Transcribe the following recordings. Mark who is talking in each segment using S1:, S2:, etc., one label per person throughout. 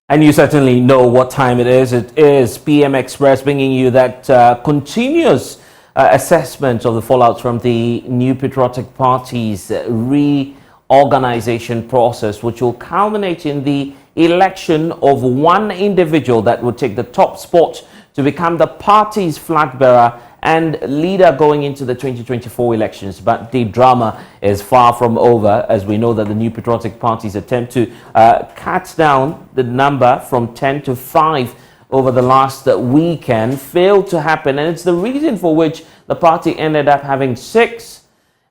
S1: And you certainly know what time it is. It is PM Express bringing you that continuous assessment of the fallout from the New Patriotic Party's reorganization process, which will culminate in the election of one individual that would take the top spot to become the party's flag bearer and leader going into the 2024 elections. But the drama is far from over, as we know that the New Patriotic Party's attempt to cut down the number from 10 to 5 over the last weekend failed to happen. And it's the reason for which the party ended up having 6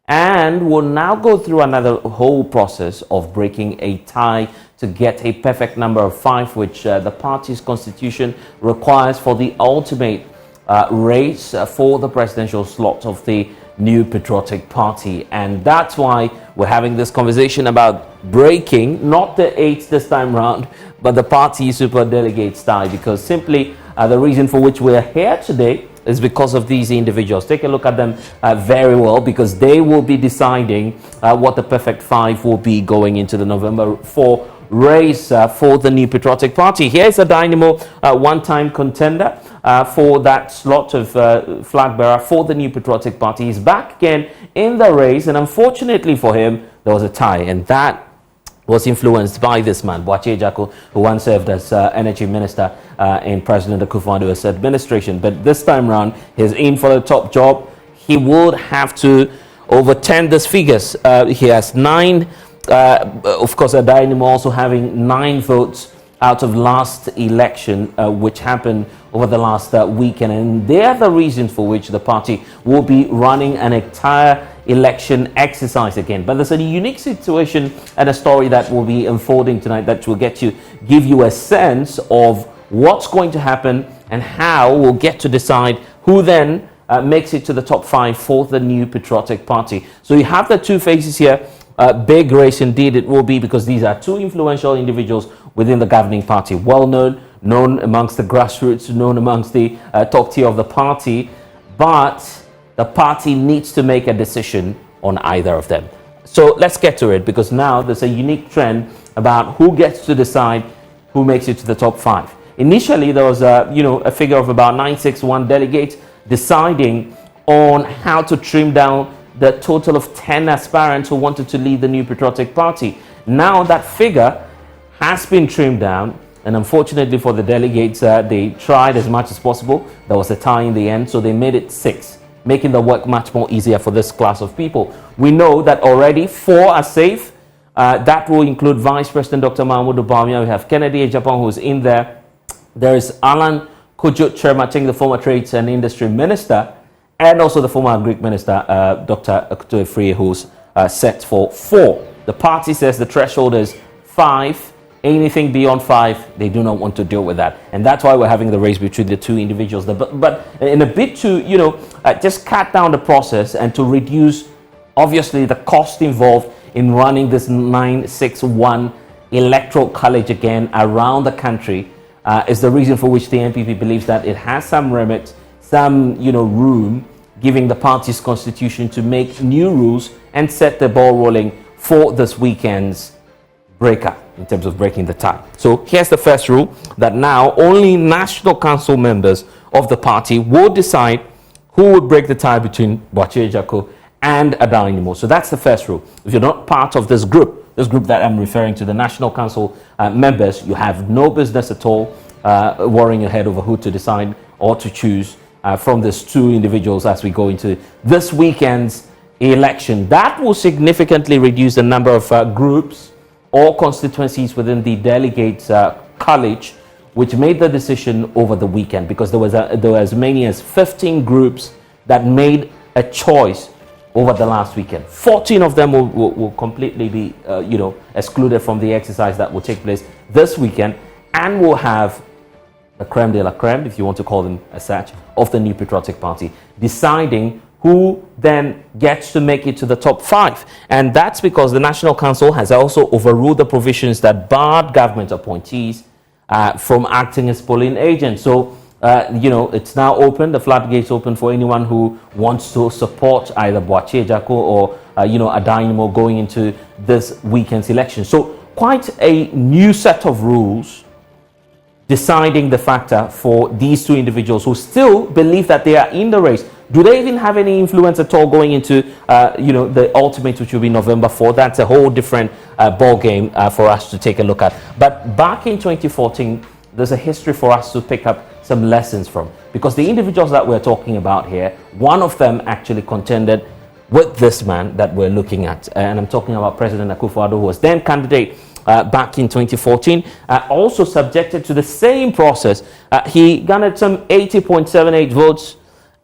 S1: and will now go through another whole process of breaking a tie to get a perfect number of 5, which the party's constitution requires for the ultimate race for the presidential slot of the New Patriotic Party. And that's why we're having this conversation about breaking not the 8 this time round, but the party super delegates tie, because simply the reason for which we're here today is because of these individuals. Take a look at them very well, because they will be deciding what the perfect 5 will be going into the November 4 race for the New Patriotic Party. Here's a Dynamo one-time contender for that slot of flag bearer for the New Patriotic Party. He's back again in the race, and unfortunately for him, there was a tie, and that was influenced by this man, Boakye Ejako, who once served as energy minister in President Akufo-Addo's administration. But this time round, he's in for the top job. He would have to overturn these figures. He has 9. Of course, a Dynamo also having 9 votes out of last election, which happened over the last weekend. And they are the reasons for which the party will be running an entire election exercise again. But there's a unique situation and a story that will be unfolding tonight that will give you a sense of what's going to happen and how we'll get to decide who then makes it to the top 5 for the New Patriotic Party. So you have the two faces here. Big race indeed it will be, because these are 2 influential individuals within the governing party, well known amongst the grassroots, known amongst the top tier of the party. But the party needs to make a decision on either of them. So let's get to it, because now there's a unique trend about who gets to decide who makes it to the top 5. Initially, there was a figure of about 961 delegates deciding on how to trim down the total of 10 aspirants who wanted to lead the New Patriotic Party. Now that figure has been trimmed down, and unfortunately for the delegates, they tried as much as possible. There was a tie in the end, so they made it 6, making the work much more easier for this class of people. We know that already 4 are safe. That will include Vice President Dr. Mahmoud Bawumia. We have Kennedy Ejapong, who's in there. There is Alan Kujut Chermating, the former Trades and Industry Minister, and also the former Greek Minister, Dr. Akuto Efrie, who's set for 4. The party says the threshold is 5. Anything beyond 5, they do not want to deal with that. And that's why we're having the race between the 2 individuals. But in a bit to, just cut down the process and to reduce, obviously, the cost involved in running this 961 electoral college again around the country is the reason for which the NPP believes that it has some remit, some room, giving the party's constitution to make new rules and set the ball rolling for this weekend's breaker in terms of breaking the tie. So here's the first rule, that now only National Council members of the party will decide who would break the tie between Boakye Ejako and a Dynamo. So that's the first rule. If you're not part of this group that I'm referring to, the National Council members, you have no business at all worrying your head over who to decide or to choose from these 2 individuals as we go into this weekend's election. That will significantly reduce the number of groups or constituencies within the delegates college, which made the decision over the weekend, because there were as many as 15 groups that made a choice over the last weekend. 14 of them will completely be excluded from the exercise that will take place this weekend, and will have the creme de la creme, if you want to call them as such, of the New Patriotic Party, deciding who then gets to make it to the top 5. And that's because the National Council has also overruled the provisions that barred government appointees from acting as polling agents. So, it's now open, the floodgates open for anyone who wants to support either Boakye Ejako or, a Dynamo going into this weekend's election. So, quite a new set of rules deciding the factor for these two individuals who still believe that they are in the race? Do they even have any influence at all going into, the ultimate, which will be November 4? That's a whole different ball game for us to take a look at. But back in 2014, there's a history for us to pick up some lessons from, because the individuals that we're talking about here, one of them actually contended with this man that we're looking at, and I'm talking about President Akufo-Addo, who was then candidate back in 2014, also subjected to the same process. He garnered some 80.78 votes,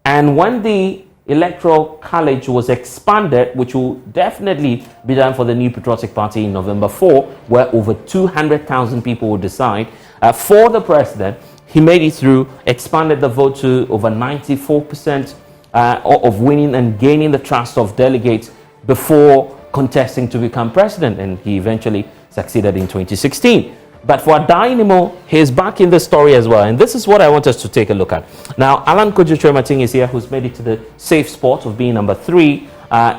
S1: and when the Electoral College was expanded, which will definitely be done for the New Patriotic Party in November 4, where over 200,000 people will decide for the president, he made it through, expanded the vote to over 94% of winning and gaining the trust of delegates before contesting to become president, and he eventually succeeded in 2016. But for Dynamo, he's back in the story as well, and this is what I want us to take a look at. Now, Alan Kojo-Tremating is here, who's made it to the safe spot of being number 3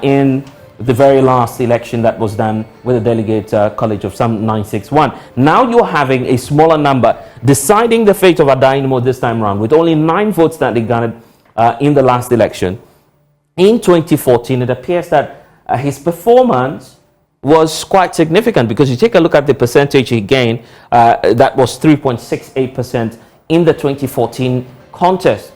S1: in the very last election that was done with the Delegate College of some 961. Now you're having a smaller number deciding the fate of a Dynamo this time around, with only 9 votes that they garnered in the last election. In 2014, it appears that his performance was quite significant, because you take a look at the percentage he gained, that was 3.68% in the 2014 contest.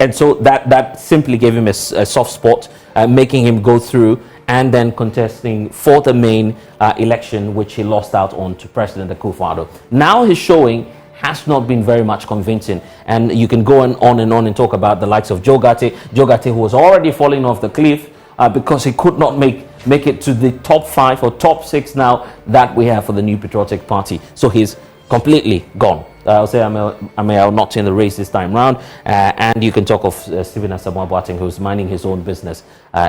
S1: And so that simply gave him a soft spot, making him go through and then contesting for the main election, which he lost out on to President Akufo-Addo. Now his showing has not been very much convincing, and you can go on and talk about the likes of Joe Gatti, who was already falling off the cliff because he could not make it to the top 5 or top 6 now that we have for the New Patriotic Party. So he's completely gone. I'll say Amel not in the race this time round, and you can talk of Stephen Asamoah Boateng, who's minding his own business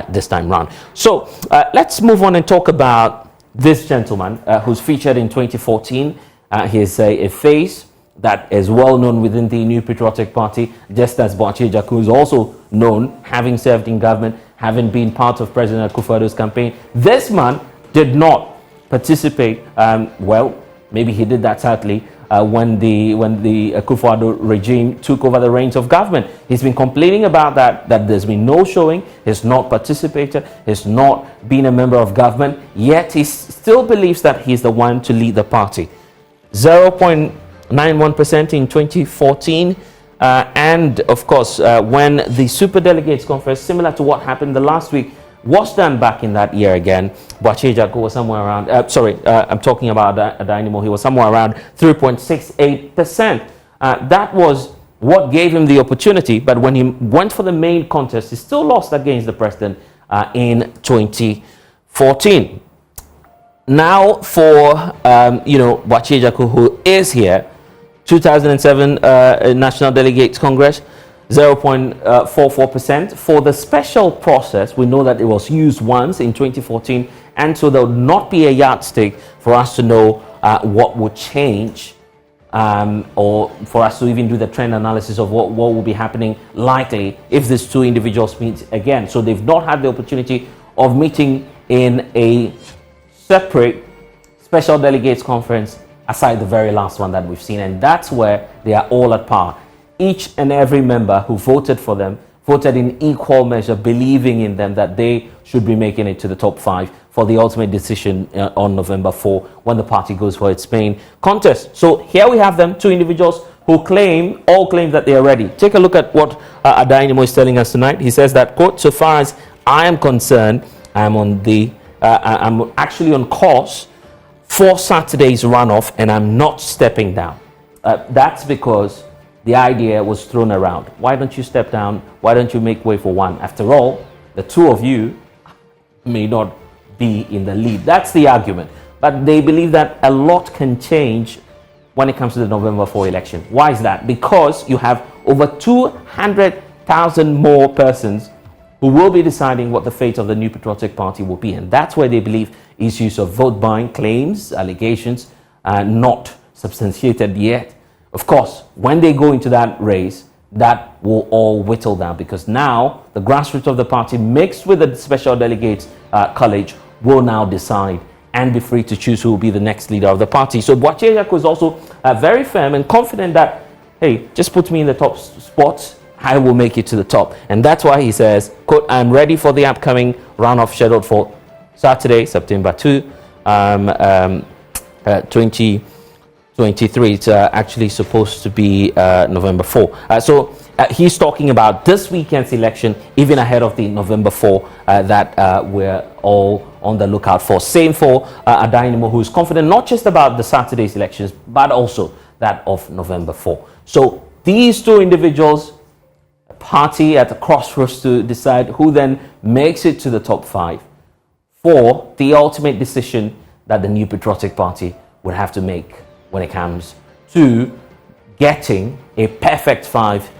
S1: this time round. So let's move on and talk about this gentleman who's featured in 2014. He's a face that is well known within the New Patriotic Party, just as Boakye Jaku is also known, having served in government, having been part of President Akufo-Addo's campaign. This man did not participate. Well, maybe he did that sadly when the Akufo-Addo regime took over the reins of government. He's been complaining about that there's been no showing. He's not participated. He's not been a member of government. Yet he still believes that he's the one to lead the party. 0.91% in 2014. And of course, when the Super Delegates Conference, similar to what happened the last week, was done back in that year again, Boakye Jaku was somewhere around, I'm talking about Dynamo, he was somewhere around 3.68%. That was what gave him the opportunity, but when he went for the main contest, he still lost against the president in 2014. Now for, Boakye Jaku, who is here, 2007 National Delegates Congress, 0.44%. For the special process, we know that it was used once in 2014, and so there would not be a yardstick for us to know what would change, or for us to even do the trend analysis of what will be happening likely if these two individuals meet again. So they've not had the opportunity of meeting in a separate special delegates conference aside the very last one that we've seen, and that's where they are all at par. Each and every member who voted for them voted in equal measure, believing in them that they should be making it to the top 5 for the ultimate decision on November 4 when the party goes for its main contest. So here we have them, two individuals who all claim that they are ready. Take a look at what Dynamo is telling us tonight. He says that, quote, "So far as I am concerned, I'm actually on course for Saturday's runoff, and I'm not stepping down." That's because the idea was thrown around. Why don't you step down? Why don't you make way for one? After all, the two of you may not be in the lead. That's the argument. But they believe that a lot can change when it comes to the November 4 election. Why is that? Because you have over 200,000 more persons who will be deciding what the fate of the New Patriotic Party will be. And that's where they believe issues of vote buying claims, allegations, are not substantiated yet. Of course, when they go into that race, that will all whittle down, because now the grassroots of the party mixed with the special delegates college will now decide, and be free to choose who will be the next leader of the party. So Boakye Ejiakor is also very firm and confident that, hey, just put me in the top spot, I will make it to the top. And that's why he says, quote, I'm ready for the upcoming runoff scheduled for Saturday, September 2, 2023. It's actually supposed to be November 4. So he's talking about this weekend's election, even ahead of the November 4 that we're all on the lookout for. Same for Adainimo, who is confident not just about the Saturday's elections, but also that of November 4. So these two individuals, a party at the crossroads to decide who then makes it to the top 5 for the ultimate decision that the New Patriotic Party would have to make when it comes to getting a perfect 5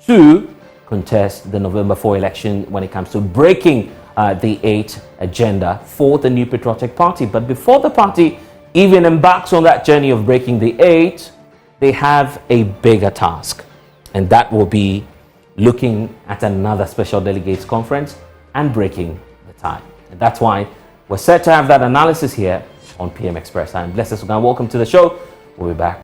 S1: to contest the November 4 election, when it comes to breaking the 8 agenda for the New Patriotic Party. But before the party even embarks on that journey of breaking the 8, they have a bigger task, and that will be looking at another special delegates conference and breaking the tie. And that's why we're set to have that analysis here on PM Express. I'm Blessed Sogah. Welcome to the show. We'll be back.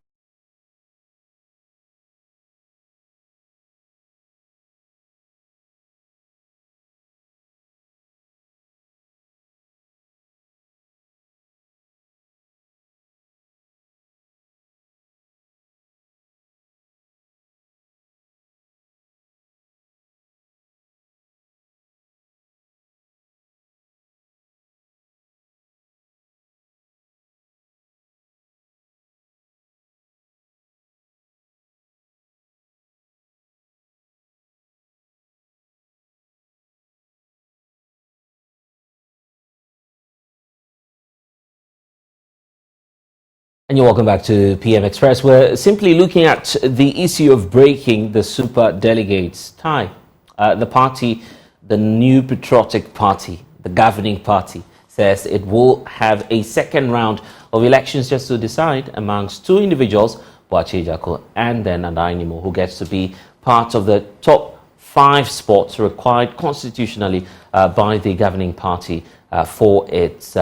S1: And you're welcome back to PM Express. We're simply looking at the issue of breaking the super delegates tie. The party, the New Patriotic Party, the governing party, says it will have a second round of elections just to decide amongst two individuals, Boakye Ejiakor and then Adainimo, who gets to be part of the top 5 spots required constitutionally by the governing party for its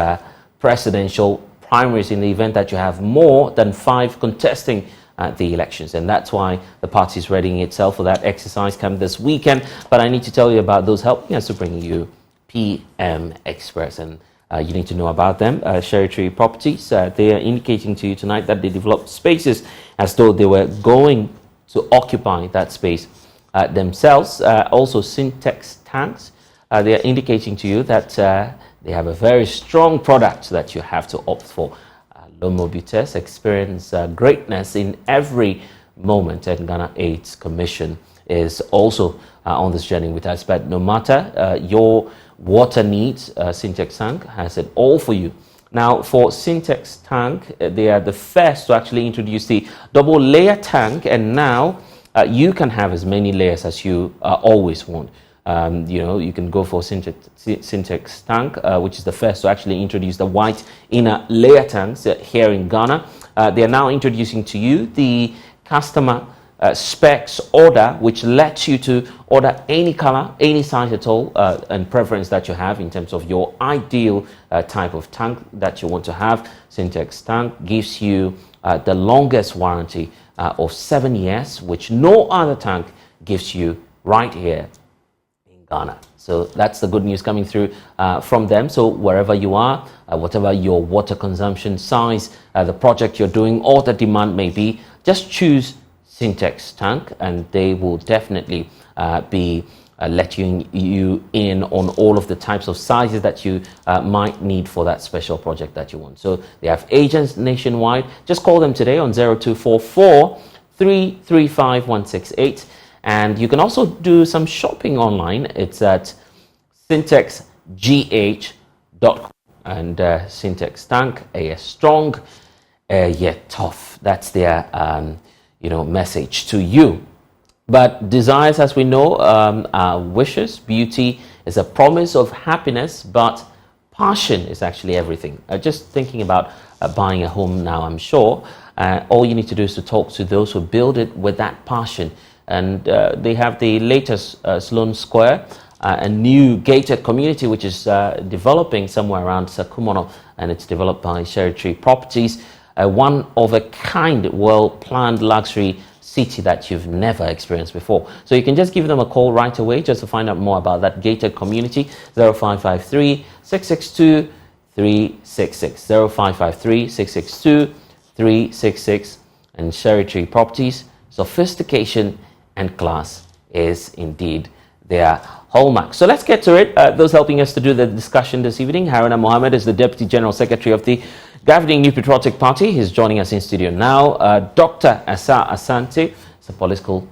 S1: presidential primaries in the event that you have more than 5 contesting the elections. And that's why the party is readying itself for that exercise come this weekend. But I need to tell you about those helping us to bring you PM Express. And you need to know about them. Cherry Tree Properties, they are indicating to you tonight that they developed spaces as though they were going to occupy that space themselves. Also, Syntex tanks, they are indicating to you that they have a very strong product that you have to opt for. Lomobutes experience greatness in every moment, and Ghana AIDS Commission is also on this journey with us. But no matter your water needs, Syntex Tank has it all for you. Now, for Syntex Tank, they are the first to actually introduce the double layer tank, and now you can have as many layers as you always want. You can go for Syntex Tank, which is the first to actually introduce the white inner layer tanks here in Ghana. They are now introducing to you the customer specs order, which lets you to order any color, any size at all, and preference that you have in terms of your ideal type of tank that you want to have. Syntex Tank gives you the longest warranty of 7 years, which no other tank gives you right here Ghana. So that's the good news coming through from them. So wherever you are, whatever your water consumption size, the project you're doing, or the demand may be, just choose Syntex Tank and they will definitely be letting you in on all of the types of sizes that you might need for that special project that you want. So they have agents nationwide. Just call them today on 0244 335 168. And you can also do some shopping online. It's at syntexgh.com. And Syntex Tank, strong, yet tough. That's their message to you. But desires, as we know, are wishes. Beauty is a promise of happiness, but passion is actually everything. Just thinking about buying a home now, I'm sure all you need to do is to talk to those who build it with that passion. And they have the latest Sloan Square a new gated community which is developing somewhere around Sakumono, and it's developed by Cherry Tree Properties, one of a kind, well-planned luxury city that you've never experienced before. So you can just give them a call right away just to find out more about that gated community. 0553 662 366 0553 662 366. And Cherry Tree Properties, sophistication and class is indeed their hallmark. So let's get to it. Those helping us to do the discussion this evening, Haruna Mohammed is the Deputy General Secretary of the governing New Patriotic Party. He's joining us in studio now. Dr. Asa Asante is a political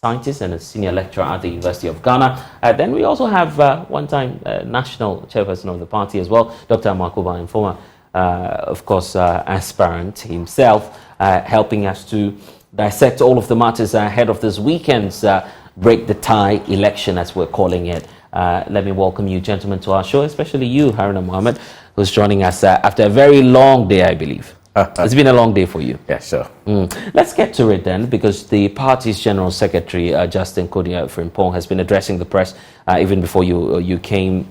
S1: scientist and a senior lecturer at the University of Ghana. Then we also have one-time national chairperson of the party as well, Dr. Amakuba, and former, of course, aspirant himself, helping us to dissect all of the matters ahead of this weekend's break the tie election, as we're calling it. Let me welcome you, gentlemen, to our show, especially you, Haruna Mohammed, who's joining us after a very long day, I believe. It's been a long day for you.
S2: Yeah, sure.
S1: Let's get to it then, because the party's General Secretary, Justin Kodia Frimpong, has been addressing the press even before you came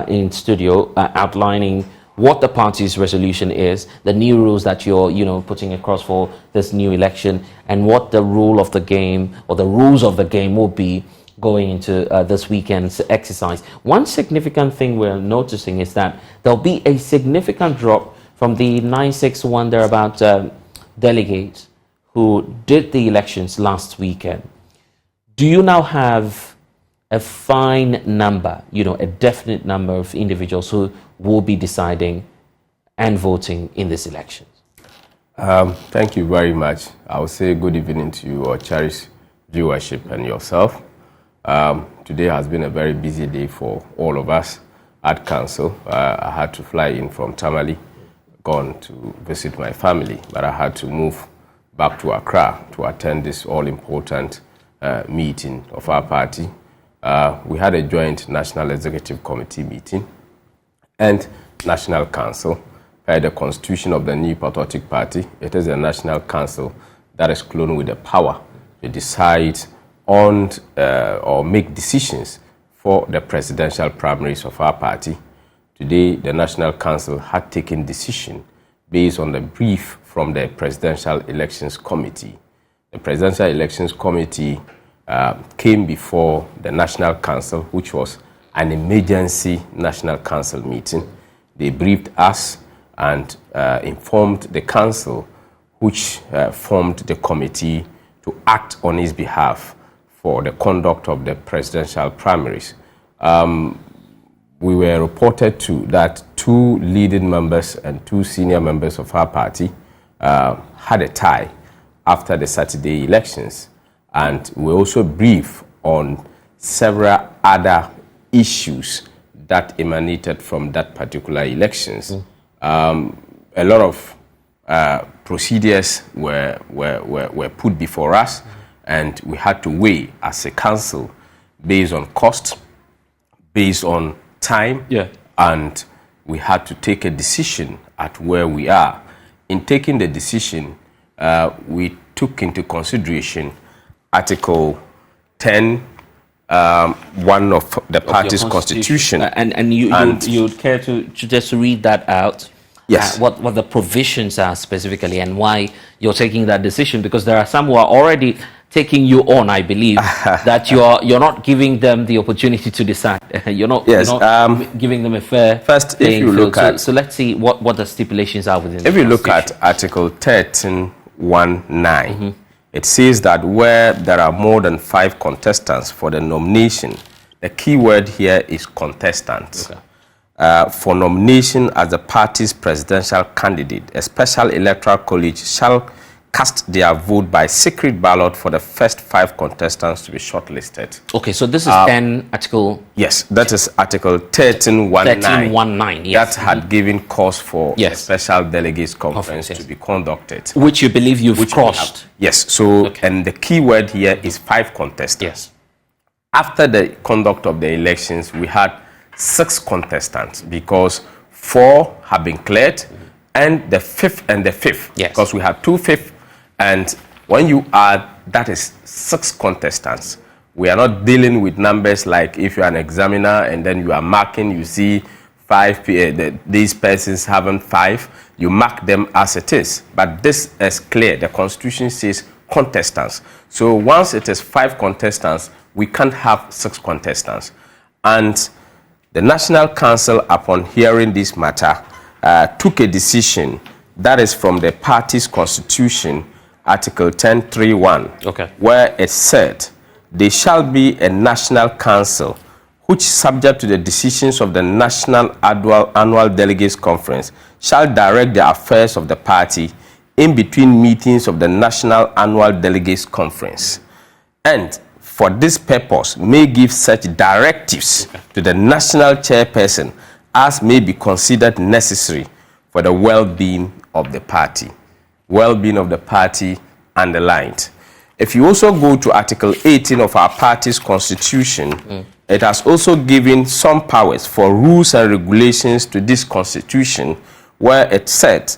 S1: in studio, outlining what the party's resolution is, the new rules that you're putting across for this new election, and what the rule of the game or the rules of the game will be going into this weekend's exercise. One significant thing we're noticing is that there'll be a significant drop from the 961 thereabout delegates who did the elections last weekend. Do you now have a fine number, a definite number of individuals who will be deciding and voting in this election?
S2: Thank you very much. I will say good evening to you, our cherished viewership, and yourself. Today has been a very busy day for all of us at Council. I had to fly in from Tamale, gone to visit my family, but I had to move back to Accra to attend this all-important meeting of our party. We had a joint National Executive Committee meeting and National Council. Per the Constitution of the New Patriotic Party, it is a National Council that is clothed with the power to decide on or make decisions for the presidential primaries of our party. Today, the National Council had taken decision based on the brief from the Presidential Elections Committee. The Presidential Elections Committee came before the National Council, which was an emergency National Council meeting. They briefed us and informed the Council, which formed the committee to act on his behalf for the conduct of the presidential primaries. We were reported to that 2 leading members and 2 senior members of our party had a tie after the Saturday elections. And we also briefed on several other issues that emanated from that particular elections. A lot of procedures were put before us, and we had to weigh as a council based on cost, based on time, and we had to take a decision at where we are. In taking the decision, we took into consideration Article 10, 1 of the party's constitution.
S1: And you'd care to just read that out?
S2: Yes.
S1: What the provisions are specifically and why you're taking that decision, because there are some who are already taking you on, I believe, that you're not giving them the opportunity to decide. You're not giving them a fair
S2: First, if you look at...
S1: So let's see what the stipulations are within
S2: If you look at Article 13(1)(9), it says that where there are more than 5 contestants for the nomination, the key word here is contestants.
S1: Okay.
S2: For nomination as the party's presidential candidate, a special electoral college shall cast their vote by secret ballot for the first 5 contestants to be shortlisted.
S1: Okay, so this is Article...
S2: Yes, that is Article 13(1)(9).
S1: 13(1)(9), yes.
S2: That had given cause for a special delegates conference to be conducted.
S1: Which you believe you've crossed.
S2: Yes, so, and the key word here is 5 contestants.
S1: Yes.
S2: After the conduct of the elections, we had 6 contestants because 4 have been cleared, and the 5th and the 5th, because we had 2 5th, and when you add, that is 6 contestants. We are not dealing with numbers like if you're an examiner and then you are marking, you see these persons haven't 5, you mark them as it is. But this is clear. The Constitution says contestants. So once it is 5 contestants, we can't have 6 contestants. And the National Council, upon hearing this matter, took a decision that is from the party's constitution, Article 10.3.1,
S1: okay,
S2: where it said, there shall be a National Council which, subject to the decisions of the National Annual Delegates Conference, shall direct the affairs of the party in between meetings of the National Annual Delegates Conference. And for this purpose, may give such directives to the national chairperson as may be considered necessary for the well-being of the party. Well-being of the party underlined. If you also go to Article 18 of our party's constitution, it has also given some powers for rules and regulations to this constitution, where it said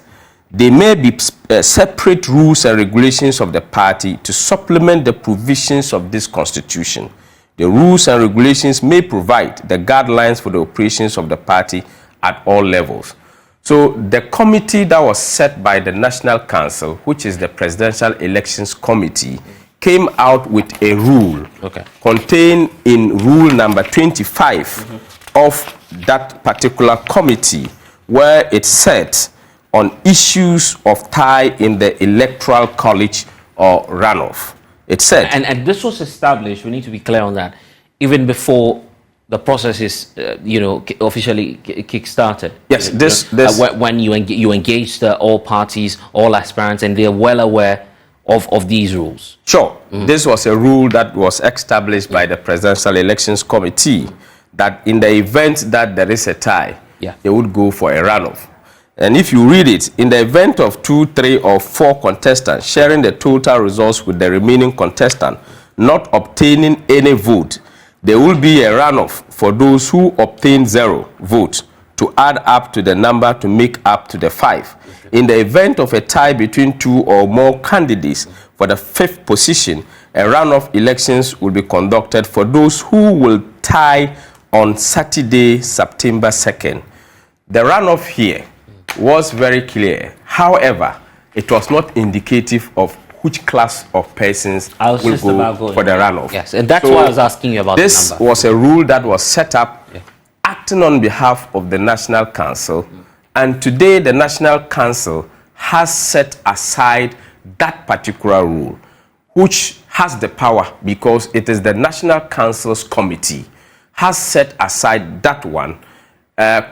S2: there may be separate rules and regulations of the party to supplement the provisions of this constitution. The rules and regulations may provide the guidelines for the operations of the party at all levels. So the committee that was set by the National Council, which is the Presidential Elections Committee, came out with a rule contained in rule number 25 of that particular committee, where it said on issues of tie in the electoral college or runoff. It said,
S1: and this was established, we need to be clear on that, even before the process is, officially kick-started.
S2: Yes,
S1: when you engage all parties, all aspirants, and they're well aware of these rules.
S2: Sure. This was a rule that was established by the Presidential Elections Committee, that in the event that there is a tie, they would go for a runoff. And if you read it, in the event of 2, 3, or 4 contestants sharing the total results with the remaining contestant not obtaining any vote, there will be a runoff for those who obtain 0 votes to add up to the number to make up to the 5. In the event of a tie between 2 or more candidates for the 5th position, a runoff elections will be conducted for those who will tie on Saturday, September 2nd. The runoff here was very clear. However, it was not indicative of which class of persons will go for the runoff.
S1: Yes, and that's why I was asking you about
S2: this
S1: the number.
S2: Was a rule that was set up acting on behalf of the National Council, and today the National Council has set aside that particular rule, which has the power, because it is the National Council's committee, has set aside that one,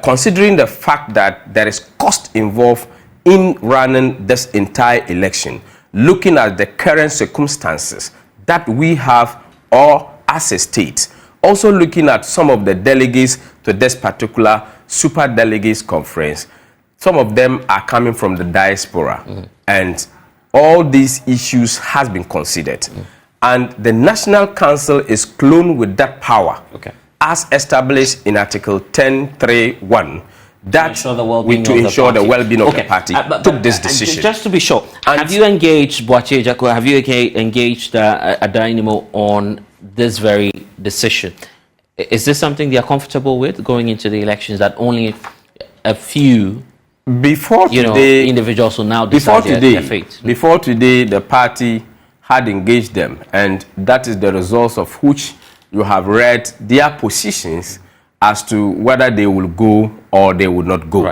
S2: considering the fact that there is cost involved in running this entire election, looking at the current circumstances that we have or as a state, also looking at some of the delegates to this particular super delegates conference. Some of them are coming from the diaspora, and all these issues has been considered. And the National Council is cloned with that power, as established in Article 10.3.1, that to ensure the well-being of the party, took this decision.
S1: Just to be sure, have you engaged Boakye Agyarko, have you engaged Adainimo on this very decision? Is this something they are comfortable with going into the elections, that only a few individuals will now decide their fate?
S2: Before today, the party had engaged them, and that is the results of which you have read their positions as to whether they will go or they will not go.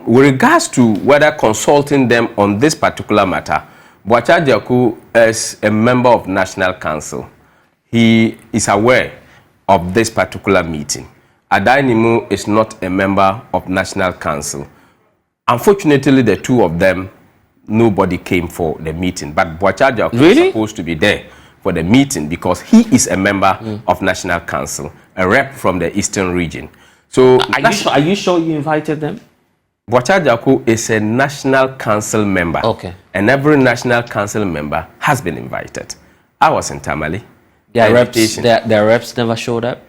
S2: With regards to whether consulting them on this particular matter, Boakye Agyarko is a member of National Council. He is aware of this particular meeting. Adainimo is not a member of National Council. Unfortunately, the two of them, nobody came for the meeting. But Boakye Agyarko is supposed to be there for the meeting because he is a member of National Council, a rep from the Eastern region. So,
S1: are you sure you invited them?
S2: Boakye Agyarko is a National Council member. And every National Council member has been invited. I was in Tamale.
S1: Their reps never showed up?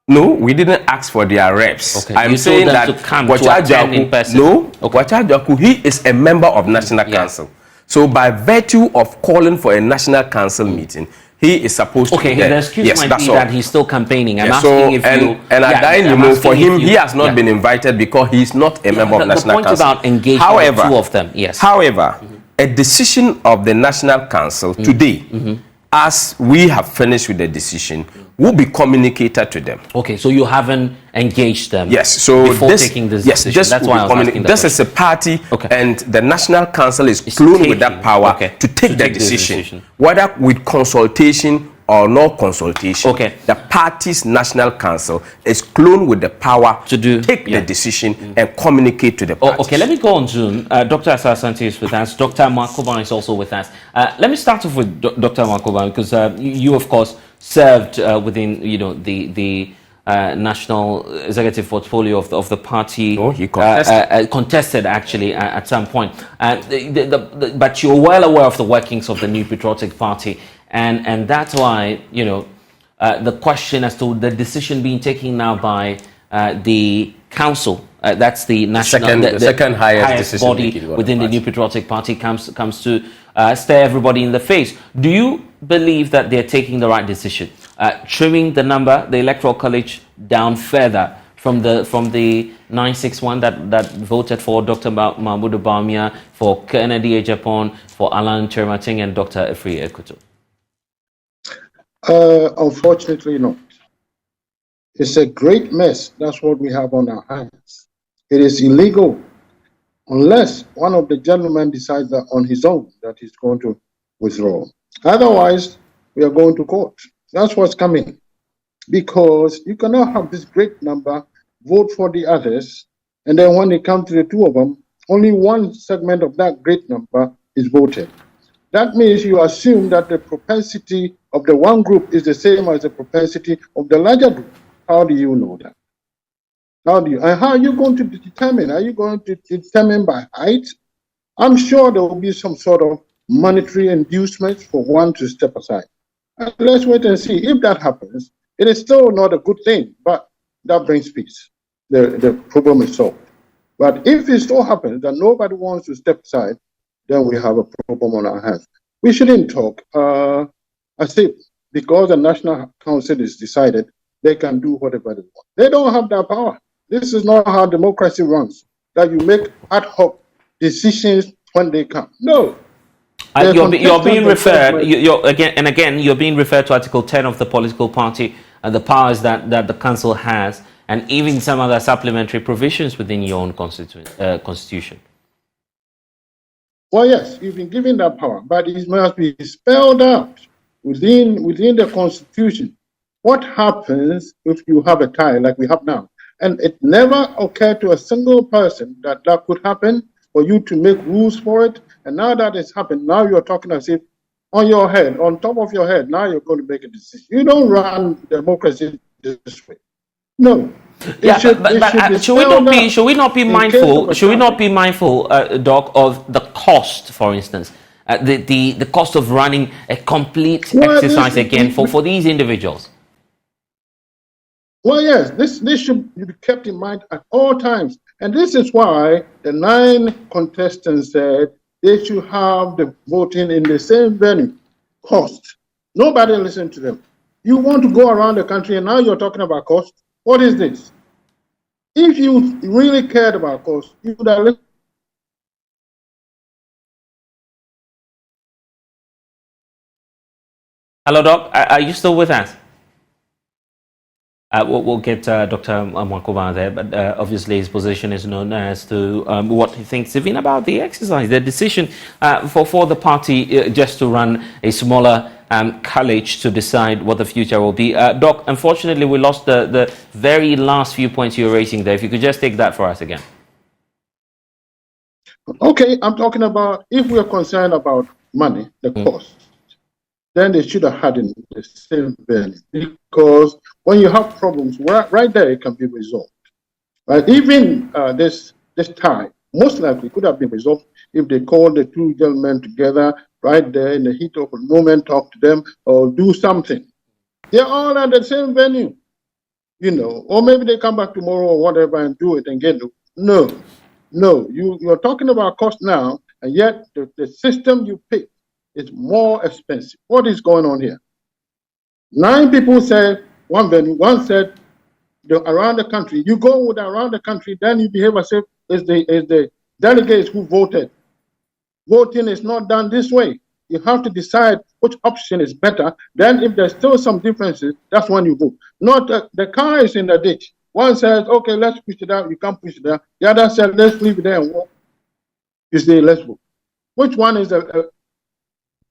S2: No, we didn't ask for their reps. I'm saying that Boakye Agyarko, he is a member of National Council. So by virtue of calling for a National Council meeting, he is supposed to be there.
S1: The excuse
S2: yes,
S1: might
S2: that's
S1: be
S2: all.
S1: that he's still campaigning. I'm
S2: so,
S1: asking if
S2: and,
S1: you...
S2: And for him, he has not
S1: yeah.
S2: been invited because he's not a member of National
S1: The point
S2: Council.
S1: about engagement,
S2: however,
S1: two of them, yes.
S2: However, a decision of the National Council today, as we have finished with the decision, will be communicated to them.
S1: Okay, so you haven't engaged them.
S2: Yes, so
S1: before taking this decision. That's why I was asking that
S2: this is a party,
S1: okay.
S2: and the National Council is cloned with that power to take the decision, whether with consultation or no consultation.
S1: Okay.
S2: The party's National Council is cloned with the power to take the decision and communicate to the party.
S1: Okay, let me go on Zoom. Dr. Asasante is with us. Dr. Makoban is also with us. Let me start off with Dr. Makoban, because you, of course, served within the national executive portfolio of the party.
S2: No, he contested.
S1: Contested actually at some point. But you're well aware of the workings of the New Patriotic Party, and that's why the question as to the decision being taken now by the council. That's the national,
S2: the second highest
S1: body within the New Patriotic Party comes to stare everybody in the face. Do you believe that they're taking the right decision, trimming the number, the electoral college down further from the 961 that voted for Dr. Mahmoud Bawumia, for Kennedy Ejapon, for Alan Chermating, and Dr. Efri Ekutu?
S3: Unfortunately not. It's a great mess. That's what we have on our hands. It is illegal unless one of the gentlemen decides that on his own that he's going to withdraw. Otherwise, we are going to court. That's what's coming. Because you cannot have this great number, vote for the others, and then when it comes to the two of them, only one segment of that great number is voted. That means you assume that the propensity of the one group is the same as the propensity of the larger group. How do you know that? How are you going to determine? Are you going to determine by height? I'm sure there will be some sort of monetary inducement for one to step aside. And let's wait and see. If that happens, it is still not a good thing, but that brings peace. The problem is solved. But if it still happens that nobody wants to step aside, then we have a problem on our hands. We shouldn't talk as if because the National Council is decided, they can do whatever they want. They don't have that power. This is not how democracy runs, that you make ad hoc decisions when they come. No.
S1: You're being referred, you're being referred to Article 10 of the political party and the powers that the council has, and even some other supplementary provisions within your own constitution.
S3: Well, yes, you've been given that power, but it must be spelled out within the constitution. What happens if you have a tie like we have now? And it never occurred to a single person that could happen, for you to make rules for it. And now that it's happened, now you're talking as if on your head, on top of your head, now you're going to make a decision. You don't run democracy this way. No.
S1: Should we not be mindful, Doc, of the cost, for instance, the cost of running a complete exercise for these individuals?
S3: Well, yes, this should be kept in mind at all times. And this is why the 9 contestants said they should have the voting in the same venue. Cost. Nobody listened to them. You want to go around the country and now you're talking about cost? What is this? If you really cared about cost, you would have listened.
S1: Hello, Doc. Are you still with us? We'll get Dr. Makoban there, but obviously his position is known as to what he thinks even about the exercise, the decision for the party just to run a smaller college to decide what the future will be. Doc, unfortunately, we lost the very last few points you were raising there. If you could just take that for us again.
S3: Okay, I'm talking about if we are concerned about money, the cost. Then they should have had it in the same venue, because when you have problems, right there it can be resolved. Even this tie most likely could have been resolved if they called the two gentlemen together right there in the heat of a moment, talk to them or do something. They're all at the same venue, or maybe they come back tomorrow or whatever and do it and get it. No, you're talking about cost now, and yet the system you pick is more expensive. What is going on here? 9 people said one venue, one said around the country. You go with around the country, then you behave as if it's the delegates who voted. Voting is not done this way. You have to decide which option is better. Then if there's still some differences, that's when you vote. Not the car is in the ditch. One says, okay, let's push it out. You can't push it out. The other said, let's leave it there and walk. You say, let's vote. Which one is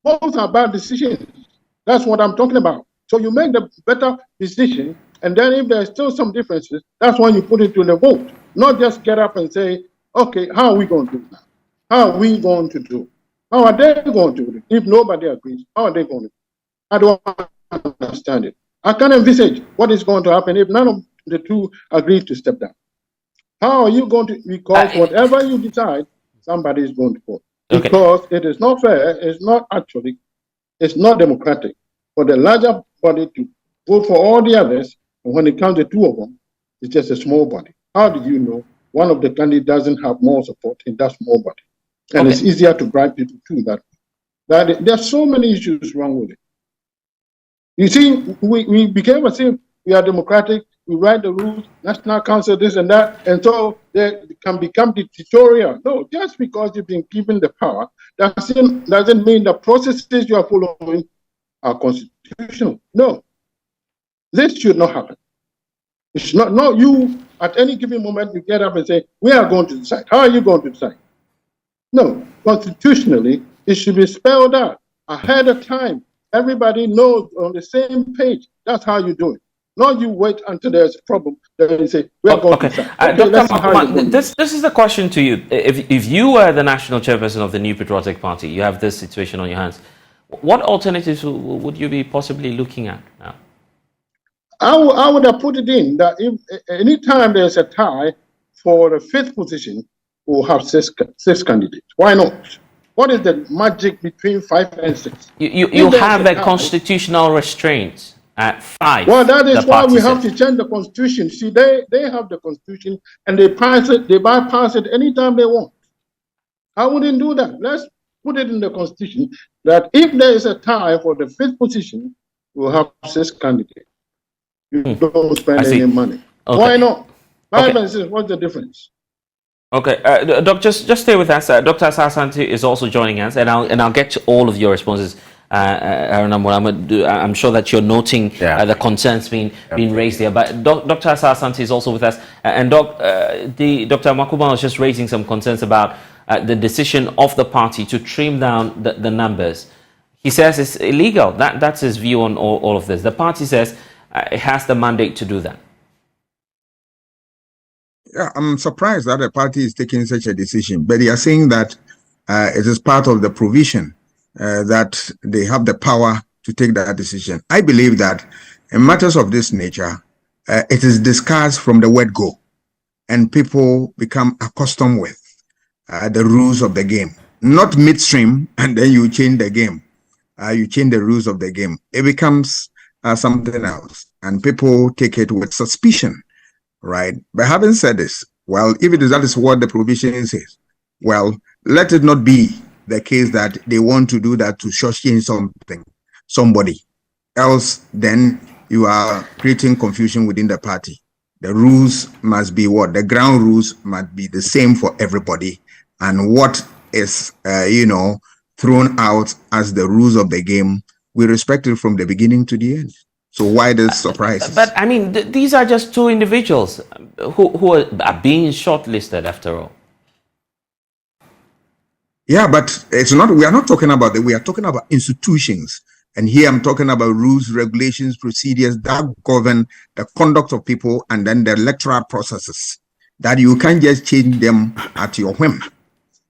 S3: both are bad decisions. That's what I'm talking about. So you make the better decision, and then if there's still some differences, that's when you put it to the vote. Not just get up and say, okay, how are we going to do that? How are we going to do? How are they going to do it? If nobody agrees, how are they going to do it? I don't understand it. I can't envisage what is going to happen if none of the two agree to step down. How are you going to? Because whatever you decide, somebody is going to vote.
S1: Okay.
S3: Because it is not fair, it's not democratic for the larger body to vote for all the others, and when it comes to 2 of them, it's just a small body. How do you know one of the candidates doesn't have more support in that small body? And it's easier to bribe people too that there's so many issues wrong with it. You see, we became as if we are democratic, we write the rules, National Council, this and that, and so they can become dictatorial. No, just because you've been given the power doesn't mean the processes you are following are constitutional. No, this should not happen. It should not you at any given moment you get up and say, we are going to decide. How are you going to decide? No, constitutionally, it should be spelled out ahead of time. Everybody knows on the same page. That's how you do it. Not you wait until there's a problem, then you say, we are going to decide. Okay,
S1: Dr. Makuma, this is the question to you. If you were the national chairperson of the New Patriotic Party, you have this situation on your hands, what alternatives would you be possibly looking at now?
S3: I would have put it in that if anytime there's a tie for the 5th position, we'll have 6 candidates. Why not? What is the magic between 5 and 6?
S1: You have a constitutional restraint at 5.
S3: Well, that is why we have to change the constitution. See, they have the constitution and they bypass it anytime they want. I wouldn't do that. Let's put it in the constitution that if there is a tie for the 5th position, we'll have 6 candidates. You don't spend any money. Okay. Why not? 5 and 6, what's the difference?
S1: Okay, Doc, just stay with us. Dr. Asah-Asante is also joining us, and I'll get to all of your responses. I'm sure that you're noting the concerns being raised there. But Dr. Asah-Asante is also with us, and Dr. Makuma was just raising some concerns about the decision of the party to trim down the numbers. He says it's illegal. That's his view on all of this. The party says it has the mandate to do that.
S4: Yeah, I'm surprised that the party is taking such a decision, but they are saying that it is part of the provision that they have the power to take that decision. I believe that in matters of this nature, it is discussed from the word go, and people become accustomed with the rules of the game. Not midstream, and then you change the game. You change the rules of the game. It becomes something else, and people take it with suspicion. Right. But having said this, well, if that is what the provision says, well, let it not be the case that they want to do that to shortchange somebody else. Then you are creating confusion within the party. The rules must be what? The ground rules must be the same for everybody. And what is, thrown out as the rules of the game, we respect it from the beginning to the end. So why this surprise?
S1: But I mean, these are just 2 individuals who are being shortlisted after all.
S4: Yeah, but it's not. We are not talking about that. We are talking about institutions, and here I'm talking about rules, regulations, procedures that govern the conduct of people, and then the electoral processes that you can't just change them at your whim.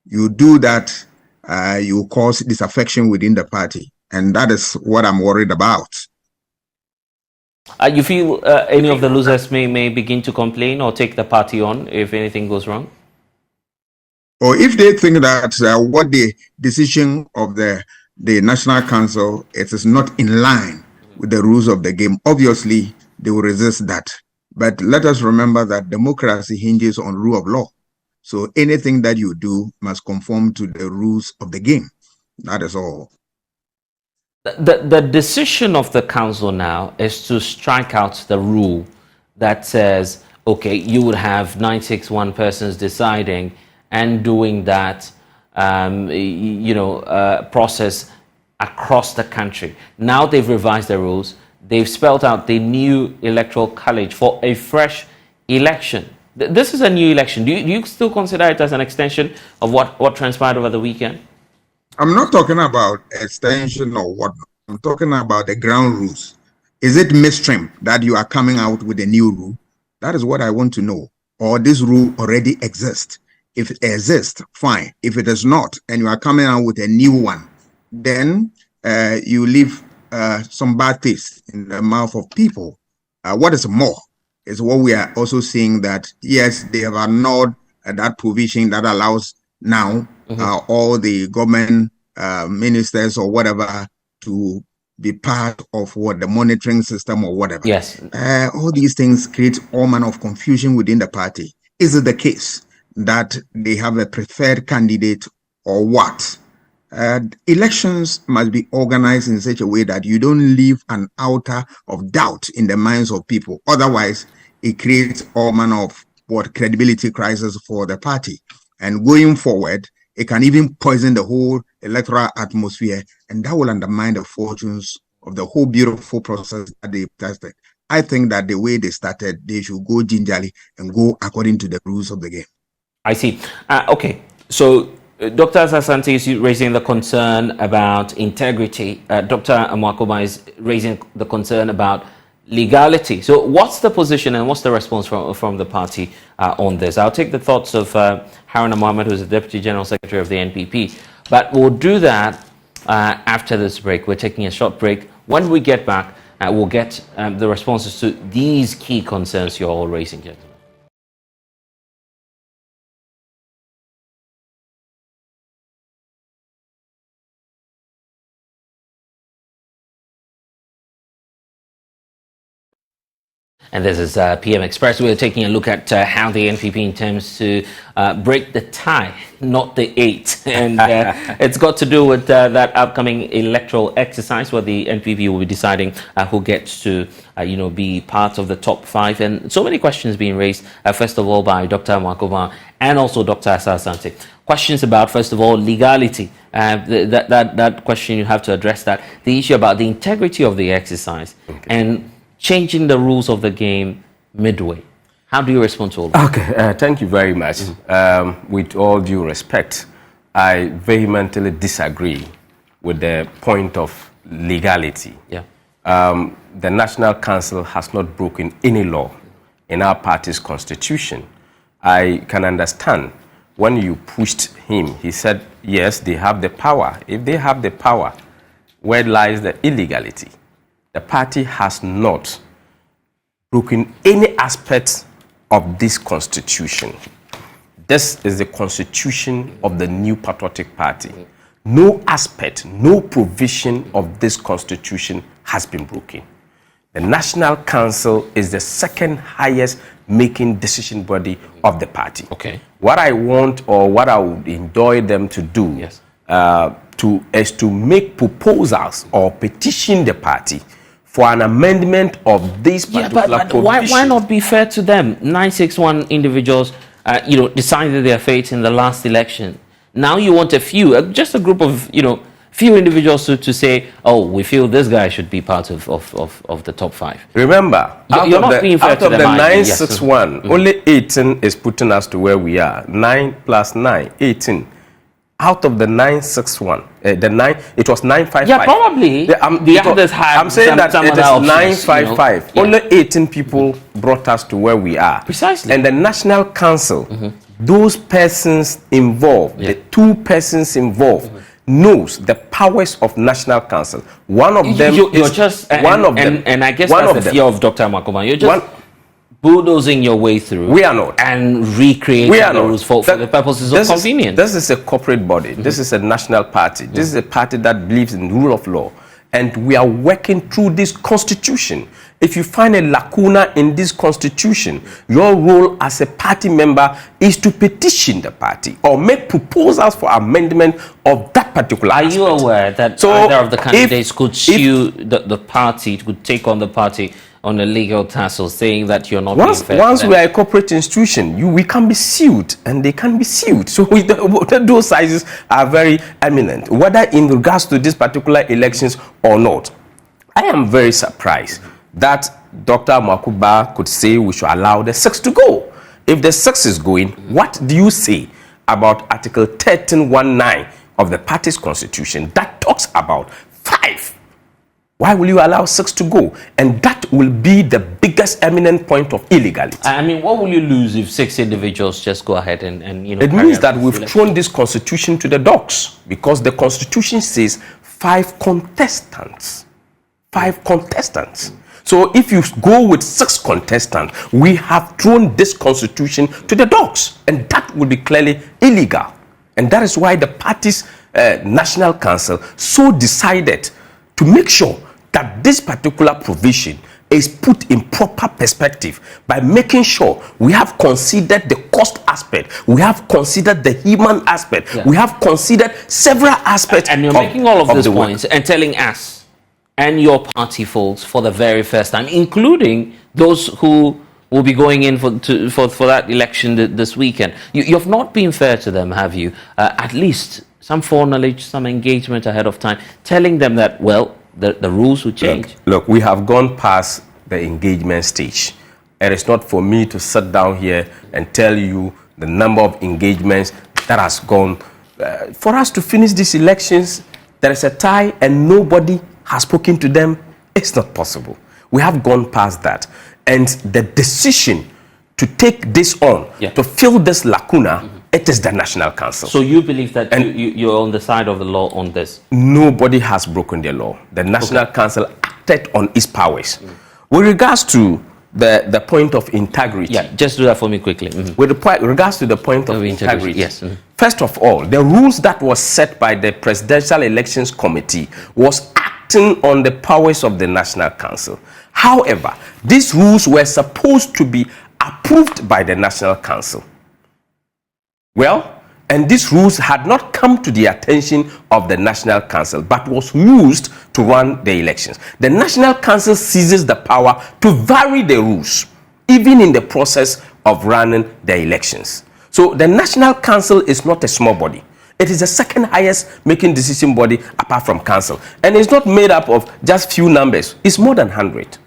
S4: You do that, you cause disaffection within the party, and that is what I'm worried about.
S1: You feel any of the losers may begin to complain or take the party on if anything goes wrong?
S4: Or if they think that what the decision of the National Council, it is not in line with the rules of the game, obviously they will resist that. But let us remember that democracy hinges on rule of law. So anything that you do must conform to the rules of the game. That is all.
S1: The decision of the council now is to strike out the rule that says, okay, you would have 961 persons deciding and doing that, process across the country. Now they've revised the rules. They've spelled out the new electoral college for a fresh election. This is a new election. Do you still consider it as an extension of what transpired over the weekend?
S4: I'm not talking about extension or what. I'm talking about the ground rules. Is it midstream that you are coming out with a new rule? That is what I want to know. Or this rule already exists? If it exists, fine. If it does not, and you are coming out with a new one, then you leave some bad taste in the mouth of people. What is more is what we are also seeing, that yes, they have annulled that provision that allows now all the government ministers or whatever to be part of the monitoring system or whatever.
S1: Yes.
S4: All these things create all manner of confusion within the party. Is it the case that they have a preferred candidate or what? Elections must be organized in such a way that you don't leave an outer of doubt in the minds of people. Otherwise, it creates all manner of credibility crisis for the party. And going forward, it can even poison the whole electoral atmosphere, and that will undermine the fortunes of the whole beautiful process that they tested. I think that the way they started, they should go gingerly and go according to the rules of the game.
S1: I see. Okay, so Dr. Asante is raising the concern about integrity. Dr. Amakoma is raising the concern about legality. So what's the position and what's the response from the party on this? I'll take the thoughts of Haruna Mohammed, who's the Deputy General Secretary of the NPP. But we'll do that after this break. We're taking a short break. When we get back, we'll get the responses to these key concerns you're all raising, gentlemen. And this is PM Express. We're taking a look at how the NPP intends to break the tie, not the 8. And it's got to do with that upcoming electoral exercise where the NPP will be deciding who gets to, be part of the top 5. And so many questions being raised, first of all, by Dr. Amakoma and also Dr. Asante. Questions about, first of all, legality. That question, you have to address that. The issue about the integrity of the exercise. Okay. And changing the rules of the game midway. How do you respond to all that?
S2: Okay, thank you very much. With all due respect, I vehemently disagree with the point of legality.
S1: Yeah.
S2: The National Council has not broken any law in our party's constitution. I can understand when you pushed him, he said, yes, they have the power. If they have the power, where lies the illegality? The party has not broken any aspect of this constitution. This is the constitution of the New Patriotic Party. No aspect, no provision of this constitution has been broken. The National Council is the second highest making decision body of the party.
S1: Okay.
S2: What I want, or what I would enjoy them to do,
S1: yes,
S2: is to make proposals or petition the party for an amendment of this particular provision.
S1: Why not be fair to them? 961 individuals, decided their fate in the last election. Now you want a few, just a group of, few individuals to say, oh, we feel this guy should be part of the top 5.
S2: Remember,
S1: you're not being fair to them.
S2: Out of the 961, only 18 is putting us to where we are. 9 plus 9, 18. Out of the 961, it was 955.
S1: Yeah, probably. The others had.
S2: I'm saying that it is 955.
S1: Yeah.
S2: Only 18 people brought us to where we are.
S1: Precisely.
S2: And the National Council, those persons involved, the 2 persons involved, knows the powers of National Council. One of them is
S1: just
S2: one of them.
S1: And I guess that's the fear of Dr. Amakoma. You're just bulldozing your way through.
S2: We are not.
S1: And recreating the rules for the purposes of convenience.
S2: This is a corporate body. This is a national party. This is a party that believes in the rule of law. And we are working through this constitution. If you find a lacuna in this constitution, your role as a party member is to petition the party or make proposals for amendment of that that particular
S1: Are
S2: aspect.
S1: you aware that
S2: So
S1: either of the candidates could sue the party, could take on the party on a legal tussle, saying that you're not being fair
S2: Once
S1: to
S2: we
S1: them?
S2: are a corporate institution, we can be sued, and they can be sued. So those sizes are very eminent, whether in regards to these particular elections or not. I am very surprised that Dr. Makuba could say we should allow the 6 to go. If the 6 is going, what do you say about Article 1319 of the party's constitution that talks about 5? Why will you allow 6 to go? And that will be the biggest eminent point of illegality.
S1: I mean, what will you lose if 6 individuals just go ahead and you know?
S2: It means that we've thrown this constitution to the dogs, because the constitution says 5 contestants. 5 contestants. So if you go with 6 contestants, we have thrown this constitution to the dogs, and that would be clearly illegal. And that is why the party's National Council so decided to make sure that this particular provision is put in proper perspective by making sure we have considered the cost aspect, we have considered the human aspect, we have considered several aspects.
S1: And you're making all of these points and telling us and your party folks for the very first time, including those who will be going in for that election this weekend. You have not been fair to them, have you? At least some foreknowledge, some engagement ahead of time, telling them that, well, the rules will change.
S2: Look, we have gone past the engagement stage. It is not for me to sit down here and tell you the number of engagements that has gone. For us to finish these elections, there is a tie and nobody has spoken to them. It's not possible. We have gone past that. And the decision to take this on, to fill this lacuna, it is the National Council.
S1: So you believe that you're on the side of the law on this?
S2: Nobody has broken the law. The National Council acted on its powers. With regards to the point of integrity.
S1: Yeah, just do that for me quickly.
S2: With regards to the point of integrity.
S1: Yes.
S2: First of all, the rules that was set by the Presidential Elections Committee was acting on the powers of the National Council. However, these rules were supposed to be approved by the National Council. Well, and these rules had not come to the attention of the National Council, but was used to run the elections. The National Council seizes the power to vary the rules, even in the process of running the elections. So the National Council is not a small body. It is the second highest making decision body apart from council. And it's not made up of just few numbers. It's more than 100.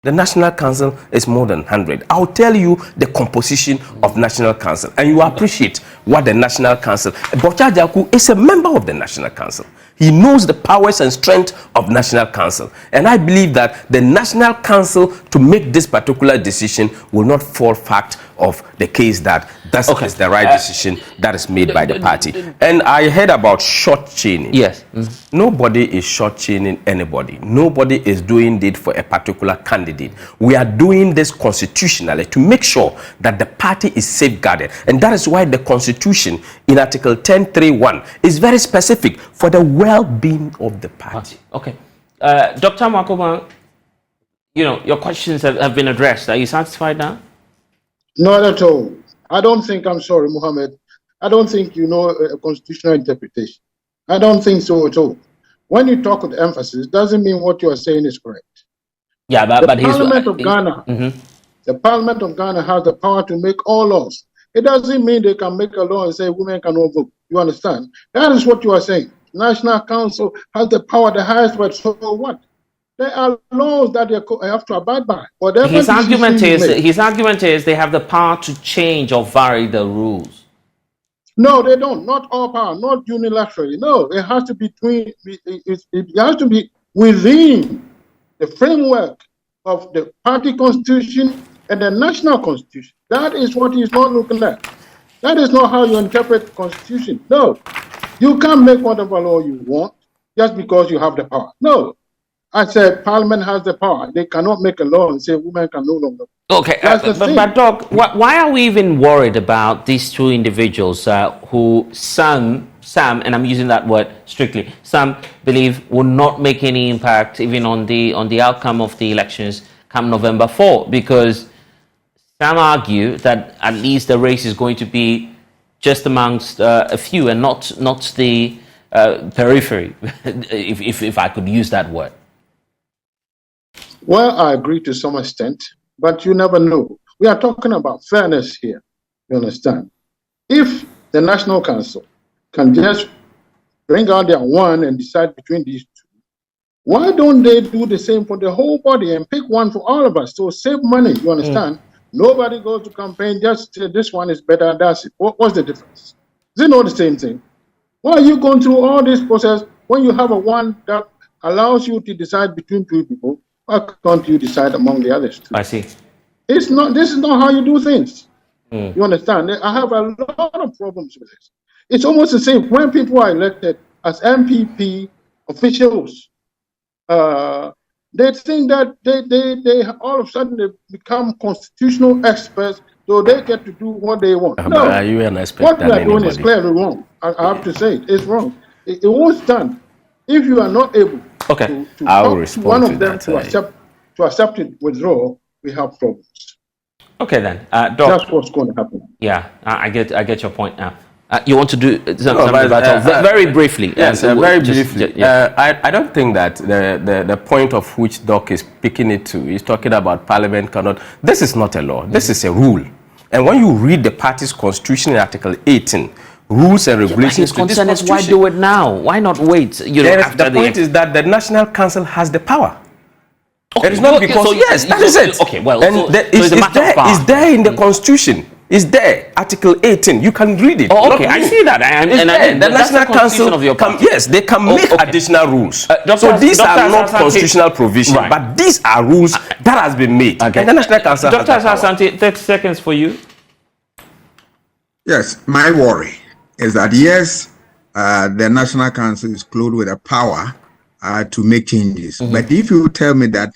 S2: The National Council is more than 100. I'll tell you the composition of National Council, and you appreciate what the National Council. Bocha Jaku is a member of the National Council. He knows the powers and strength of National Council. And I believe that the National Council, to make this particular decision, will not fall fact of the case that that is the right decision that is made by the party. And I heard about short-chaining.
S1: Yes.
S2: Nobody is short-chaining anybody. Nobody is doing it for a particular candidate. We are doing this constitutionally to make sure that the party is safeguarded. And that is why the Constitution in Article 10.3.1 is very specific for the well-being of the party.
S1: Okay. Dr. Makoma, your questions have been addressed. Are you satisfied now?
S3: Not at all. I don't think, I'm sorry, Mohammed, I don't think you know a constitutional interpretation. I don't think so at all. When you talk with emphasis, doesn't mean what you are saying is correct.
S1: Yeah, but
S3: the Parliament of Ghana, the Parliament of Ghana has the power to make all laws. It doesn't mean they can make a law and say women cannot vote. You understand? That is what you are saying. National Council has the power, the highest, but so what? There are laws that they have to abide by.
S1: His argument is they have the power to change or vary the rules.
S3: No, they don't. Not all power, not unilaterally. No, it has to be it has to be within the framework of the party constitution and the national constitution. That is what he's not looking at. That is not how you interpret the constitution. No, you can't make whatever law you want just because you have the power. No. I said Parliament has the power. They cannot make a law and say women can no longer.
S1: Okay, but Doc, why are we even worried about these two individuals who some, and I'm using that word strictly, some believe will not make any impact even on the outcome of the elections come November 4, because some argue that at least the race is going to be just amongst a few and not the periphery, if I could use that word.
S3: Well, I agree to some extent, but you never know. We are talking about fairness here, you understand? If the National Council can just bring out their one and decide between these two, why don't they do the same for the whole body and pick one for all of us to save money, you understand? Nobody goes to campaign, just say this one is better, that's it. What's the difference? Is it not the same thing? Why are you going through all this process when you have a one that allows you to decide between two people? Why can't you decide among the others two?
S1: I see.
S3: It's not. This is not how you do things. You understand? I have a lot of problems with this. It's almost the same when people are elected as NPP officials. They think that they all of a sudden they become constitutional experts, so they get to do what they want. No,
S2: are you an expert?
S3: What we are doing is clearly wrong. I have to say it's wrong. It won't stand if you are not able to talk to one of them to accept it, withdraw. We have problems.
S1: Okay then, Doc.
S3: That's what's going to happen.
S1: Yeah, I get your point now. You want to do something about very briefly?
S2: Yes, very briefly. I don't think that the point of which Doc is picking it to is talking about Parliament cannot. This is not a law. This is a rule. And when you read the party's constitution in Article 18, rules and regulations to this constitution,
S1: why do it now? Why not wait?
S2: The point is that the National Council has the power.
S1: Okay,
S2: it is not because yes, that is it.
S1: Okay, well,
S2: and it's there in the constitution. It's there, Article 18. You can read it.
S1: Oh, okay, I see that.
S2: The National Council
S1: of your
S2: yes, they can make additional rules. So these are not constitutional provisions, but these are rules that has been made.
S1: Okay.
S2: And the National Council.
S1: Dr. Asante, 30 seconds for you.
S4: Yes, my worry is that yes, the National Council is clothed with a power to make changes. But if you tell me that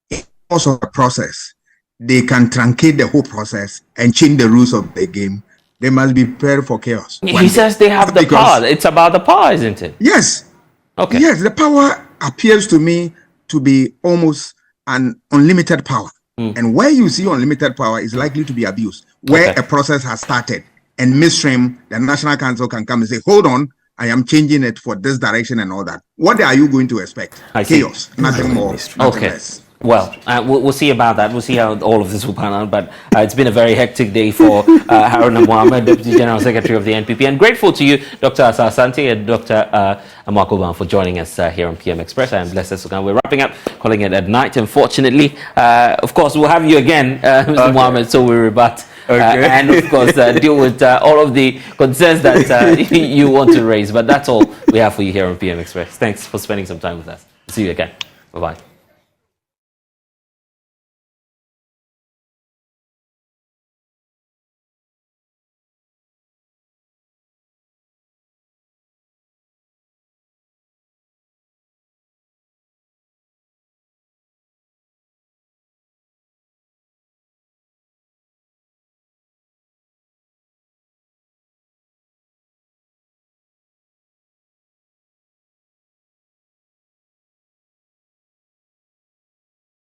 S4: in the course of the process, they can truncate the whole process and change the rules of the game, they must be prepared for chaos.
S1: He says they have the power. It's about the power, isn't it?
S4: Yes.
S1: Okay.
S4: Yes, the power appears to me to be almost an unlimited power. And where you see unlimited power is likely to be abused. Where a process has started and midstream, the National Council can come and say, hold on, I am changing it for this direction and all that. What are you going to expect? Chaos, nothing more, nothing less.
S1: Well, we'll see about that. We'll see how all of this will pan out. But it's been a very hectic day for Haruna Mohammed, Deputy General Secretary of the NPP. And grateful to you, Dr. Asa Asante and Dr. Amakoban, for joining us here on PM Express. I am blessed. So we're wrapping up, calling it at night. Unfortunately, of course, we'll have you again, Mr. Mohammed, so we rebut. And of course, deal with all of the concerns that you want to raise. But that's all we have for you here on PM Express. Thanks for spending some time with us. See you again. Bye-bye.